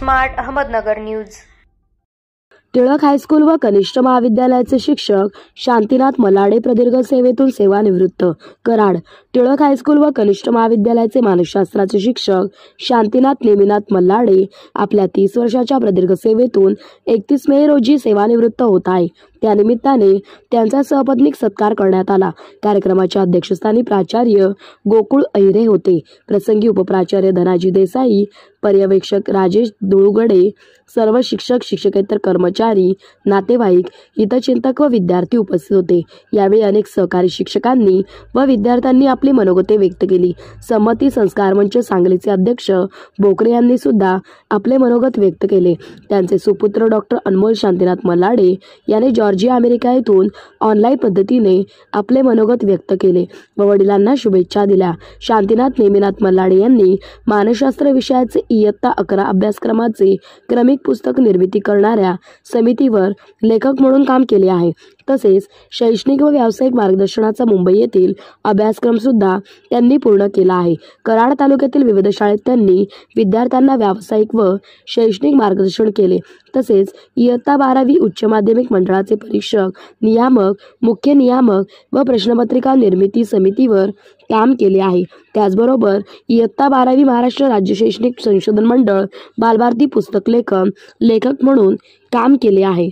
Smart Ahmednagar news. Tilak high school व कनिष्ठ महाविद्यालयाचे शिक्षक शांतीनाथ मल्हाडे प्रदीर्घ सेवेतून सेवानिवृत्त। कराड। टिळक हायस्कूल व कनिष्ठ महाविद्यालयाचे मानसशास्त्राचे शिक्षक शांतीनाथ नेमिनाथ मल्हाडे आपल्या 30 वर्षाच्या प्रदीर्घ सेवेतून 31 मे रोजी सेवानिवृत्त होत आहे। त्यानिमित्ताने त्यांचा सपत्नीक सत्कार करण्यात आला। कार्यक्रमाच्या अध्यक्षस्थानी प्राचार्य गोकुळ अहिरे होते। प्रसंगी उपप्राचार्य धनाजी देसाई, पर्यवेक्षक राजेश दुळगडे, सर्व शिक्षक, शिक्षकेतर कर्मचारी, नातेवाईक, हितचिंतक व विद्यार्थी उपस्थित होते। यावेळी अनेक सहकारी शिक्षकांनी व विद्यार्थ्यांनी आपली मनोगते व्यक्त केली। संमती संस्कार मंच सांगलीचे अध्यक्ष बोकरे यांनी सुद्धा आपले मनोगत व्यक्त केले। त्यांचे सुपुत्र डॉक्टर अनमोल शांतीनाथ मल्हाडे यांनी जॉर्जिया अमेरिका येथून ऑनलाईन पद्धतीने आपले मनोगत व्यक्त केले व वडिलांना शुभेच्छा दिल्या। शांतीनाथ नेमिनाथ मल्हाडे यांनी मानसशास्त्र विषयाचे इयत्ता 11 अभ्यासक्रमाचे क्रमिक पुस्तक निर्मिती करणाऱ्या समितीवर लेखक म्हणून काम केले आहे। तसेच शैक्षणिक व व्यावसायिक मार्गदर्शनाचा मुंबई येथील अभ्यासक्रम सुद्धा त्यांनी पूर्ण केला आहे। कराड तालुक्यातील विविध शाळेत त्यांनी विद्यार्थ्यांना व्यावसायिक व शैक्षणिक मार्गदर्शन केले। तसेच इयत्ता 12वी उच्च माध्यमिक मंडळाचे परीक्षक, नियामक, मुख्य नियामक व प्रश्नपत्रिका निर्मिती समितीवर काम केले आहे। त्याचबरोबर इयत्ता 12वी महाराष्ट्र राज्य शैक्षणिक संशोधन मंडळ बालभारती पुस्तक लेखक म्हणून काम केले आहे।